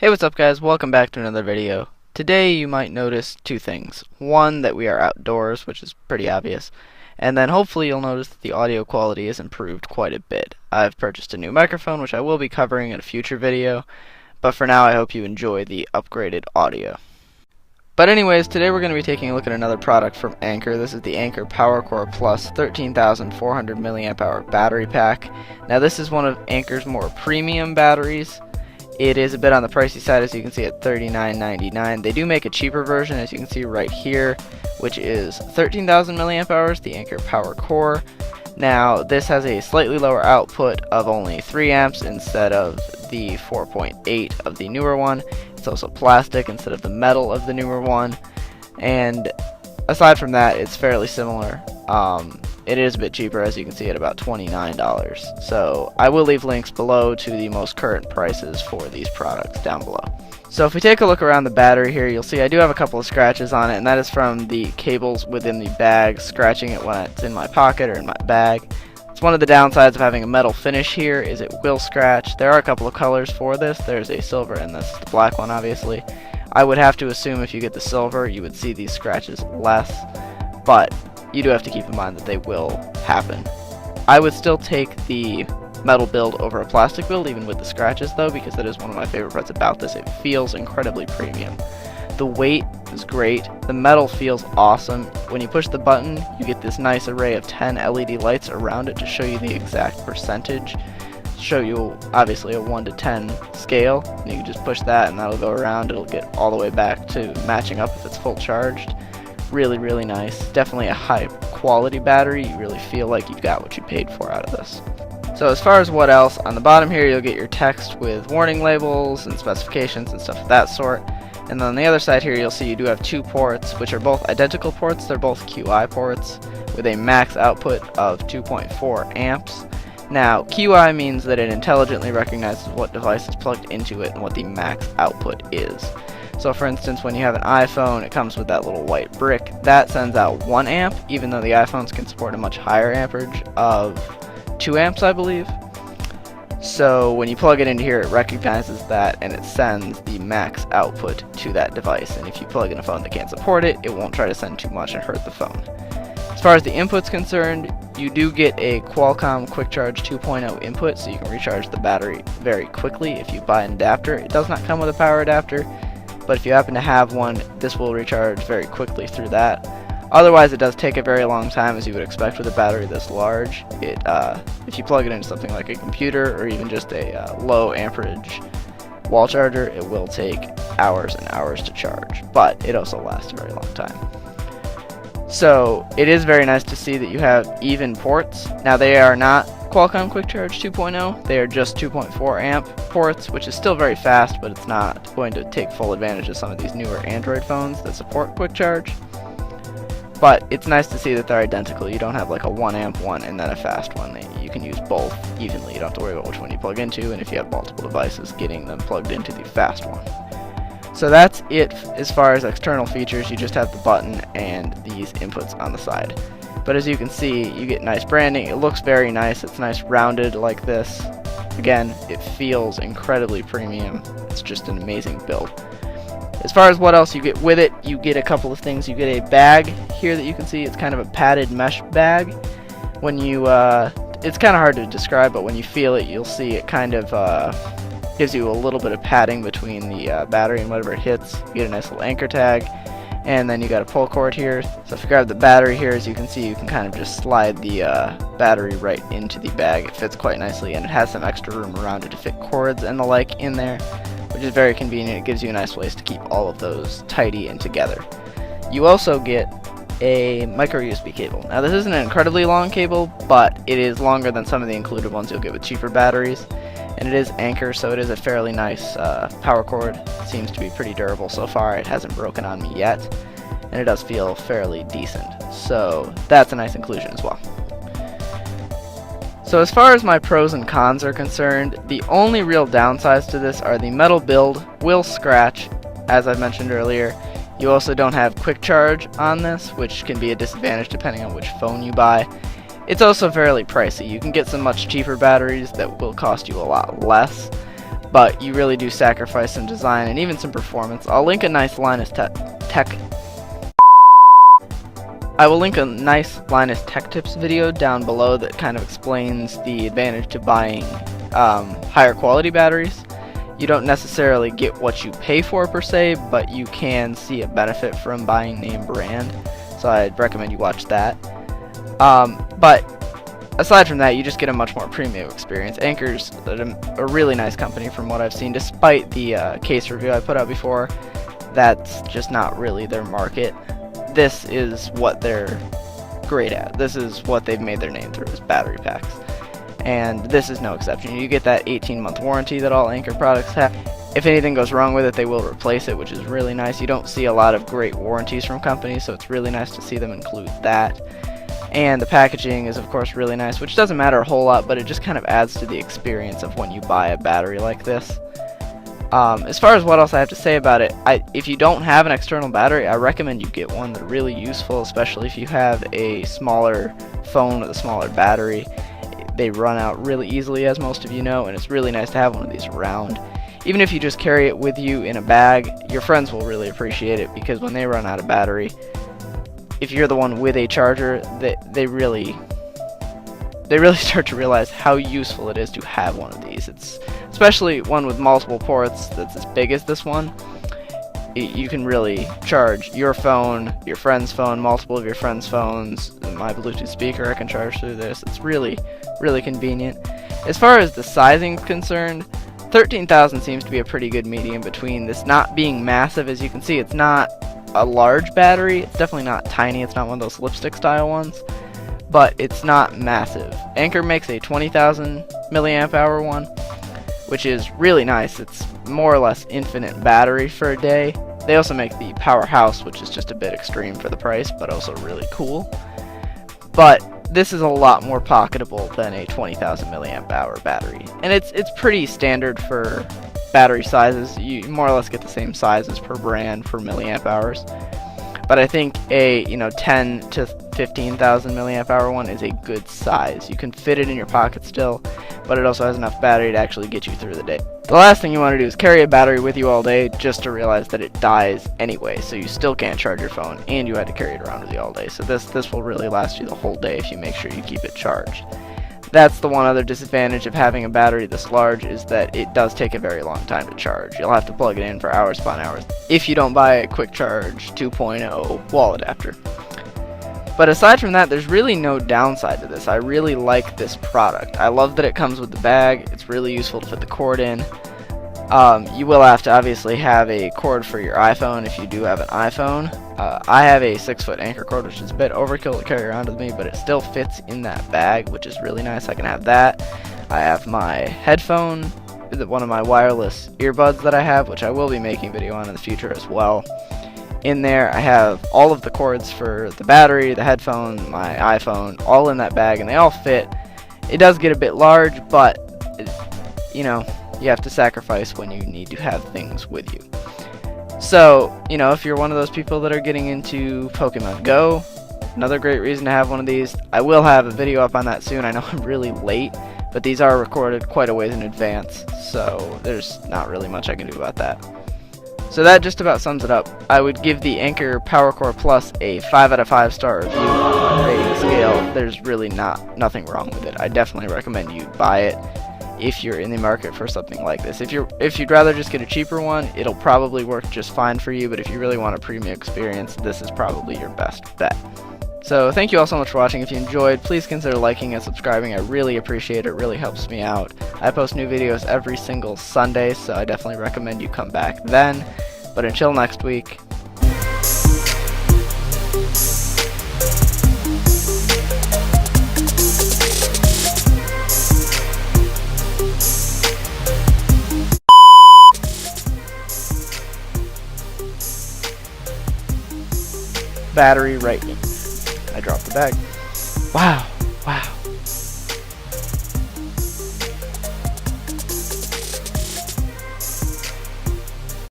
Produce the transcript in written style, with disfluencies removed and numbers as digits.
Hey, what's up guys? Welcome back to another video. Today you might notice two things. One, that we are outdoors, which is pretty obvious. And then hopefully you'll notice that the audio quality is improved quite a bit. I've purchased a new microphone, which I will be covering in a future video. But for now, I hope you enjoy the upgraded audio. But anyways, today we're going to be taking a look at another product from Anker. This is the Anker PowerCore Plus 13,400 mAh battery pack. Now this is one of Anker's more premium batteries. It is a bit on the pricey side, as you can see, at $39.99. They do make a cheaper version, as you can see right here, which is 13,000 mAh, the Anker PowerCore. Now this has a slightly lower output of only 3 amps instead of the 4.8 of the newer one. It's also plastic instead of the metal of the newer one, and aside from that, it's fairly similar. It is a bit cheaper, as you can see, at about $29. So I will leave links below to the most current prices for these products down below. So if we take a look around the battery here, you'll see I do have a couple of scratches on it, and that is from the cables within the bag, scratching it when it's in my pocket or in my bag. It's one of the downsides of having a metal finish here, is it will scratch. There are a couple of colors for this. There's a silver and this is the black one, obviously. I would have to assume if you get the silver, you would see these scratches less, but you do have to keep in mind that they will happen. I would still take the metal build over a plastic build, even with the scratches though, because that is one of my favorite parts about this. It feels incredibly premium. The weight is great. The metal feels awesome. When you push the button, you get this nice array of 10 LED lights around it to show you the exact percentage. Show you obviously a 1 to 10 scale, and you can just push that and that'll go around. It'll get all the way back to matching up if it's full charged. Really nice. Definitely a high quality battery. You really feel like you got what you paid for out of this. So as far as what else, on the bottom here you'll get your text with warning labels and specifications and stuff of that sort. And then on the other side here you'll see you do have 2 ports, which are both identical ports. They're both QI ports with a max output of 2.4 amps. Now QI means that it intelligently recognizes what device is plugged into it and what the max output is. So for instance, when you have an iPhone, it comes with that little white brick. That sends out 1 amp, even though the iPhones can support a much higher amperage of 2 amps, I believe. So when you plug it into here, it recognizes that and it sends the max output to that device. And if you plug in a phone that can't support it, it won't try to send too much and hurt the phone. As far as the input's concerned, you do get a Qualcomm Quick Charge 2.0 input, so you can recharge the battery very quickly if you buy an adapter. It does not come with a power adapter, but if you happen to have one, this will recharge very quickly through that. Otherwise, it does take a very long time, as you would expect with a battery this large. If you plug it into something like a computer or even just a low amperage wall charger, it will take hours and hours to charge, but it also lasts a very long time. So it is very nice to see that you have even ports. Now they are not Qualcomm Quick Charge 2.0, they are just 2.4 amp ports, which is still very fast, but it's not going to take full advantage of some of these newer Android phones that support Quick Charge. But it's nice to see that they're identical. You don't have like a 1 amp one and then a fast one. You can use both evenly. You don't have to worry about which one you plug into, and if you have multiple devices, getting them plugged into the fast one. So that's it as far as external features. You just have the button and these inputs on the side. But as you can see, you get nice branding. It looks very nice. It's nice rounded like this. Again, it feels incredibly premium. It's just an amazing build. As far as what else you get with it, you get a couple of things. You get a bag here that you can see. It's kind of a padded mesh bag. When you, it's kind of hard to describe, but when you feel it, you'll see it kind of gives you a little bit of padding between the battery and whatever it hits. You get a nice little anchor tag, and then you got a pull cord here. So if you grab the battery here, as you can see, you can kind of just slide the battery right into the bag. It fits quite nicely, and it has some extra room around it to fit cords and the like in there, which is very convenient. It gives you a nice place to keep all of those tidy and together. You also get a micro USB cable. Now this isn't an incredibly long cable, but it is longer than some of the included ones you'll get with cheaper batteries. And it is Anker, so it is a fairly nice power cord. It seems to be pretty durable so far. It hasn't broken on me yet, and it does feel fairly decent. So that's a nice inclusion as well. So as far as my pros and cons are concerned, the only real downsides to this are the metal build will scratch, as I mentioned earlier. You also don't have quick charge on this, which can be a disadvantage depending on which phone you buy. It's also fairly pricey. You can get some much cheaper batteries that will cost you a lot less, but you really do sacrifice some design and even some performance. I'll link a nice Linus Tech Tips video down below that kind of explains the advantage to buying higher quality batteries. You don't necessarily get what you pay for per se, but you can see a benefit from buying name brand. So I'd recommend you watch that. But aside from that, you just get a much more premium experience. Anker's a really nice company from what I've seen, despite the case review I put out before. That's just not really their market. This is what they're great at. This is what they've made their name through, is battery packs. And this is no exception. You get that 18-month warranty that all Anker products have. If anything goes wrong with it, they will replace it, which is really nice. You don't see a lot of great warranties from companies, so it's really nice to see them include that. And the packaging is of course really nice, which doesn't matter a whole lot, but it just kind of adds to the experience of when you buy a battery like this. As far as what else I have to say about it, if you don't have an external battery, I recommend you get one. They're really useful, especially if you have a smaller phone with a smaller battery. They run out really easily, as most of you know, and it's really nice to have one of these around. Even if you just carry it with you in a bag, your friends will really appreciate it, because when they run out of battery, if you're the one with a charger, they really start to realize how useful it is to have one of these. It's especially one with multiple ports that's as big as this one. You can really charge your phone, your friend's phone, multiple of your friends' phones. My Bluetooth speaker I can charge through this. It's really convenient. As far as the sizing is concerned, 13,000 seems to be a pretty good medium between this not being massive. As you can see, it's not a large battery. It's definitely not tiny. It's not one of those lipstick style ones, but it's not massive. Anker makes a 20,000 milliamp hour one, which is really nice. It's more or less infinite battery for a day. They also make the Powerhouse, which is just a bit extreme for the price, but also really cool. But this is a lot more pocketable than a 20,000 milliamp hour battery, and it's pretty standard for battery sizes. You more or less get the same sizes per brand for milliamp hours. But I think a 10 to 15,000 milliamp hour one is a good size. You can fit it in your pocket still, but it also has enough battery to actually get you through the day. The last thing you want to do is carry a battery with you all day just to realize that it dies anyway, so you still can't charge your phone and you had to carry it around with you all day. So this will really last you the whole day if you make sure you keep it charged. That's the one other disadvantage of having a battery this large, is that it does take a very long time to charge. You'll have to plug it in for hours upon hours if you don't buy a quick charge 2.0 wall adapter. But aside from that, there's really no downside to this. I really like this product. I love that it comes with the bag. It's really useful to fit the cord in. You will have to obviously have a cord for your iPhone if you do have an iPhone. I have a 6-foot Anker cord, which is a bit overkill to carry around with me, but it still fits in that bag, which is really nice. I can have that. I have my headphone, one of my wireless earbuds that I have, which I will be making a video on in the future as well. In there, I have all of the cords for the battery, the headphone, my iPhone, all in that bag, and they all fit. It does get a bit large, but you have to sacrifice when you need to have things with you. So, if you're one of those people that are getting into Pokemon Go, another great reason to have one of these. I will have a video up on that soon. I know I'm really late, but these are recorded quite a ways in advance, so there's not really much I can do about that. So that just about sums it up. I would give the Anker PowerCore Plus a 5 out of 5 star review on my rating scale. There's really nothing wrong with it. I definitely recommend you buy it if you're in the market for something like this. If you'd rather just get a cheaper one, it'll probably work just fine for you, but if you really want a premium experience, this is probably your best bet. So thank you all so much for watching. If you enjoyed, please consider liking and subscribing. I really appreciate it. It really helps me out. I post new videos every single Sunday, so I definitely recommend you come back then. But until next week, battery right in. I dropped the bag. Wow.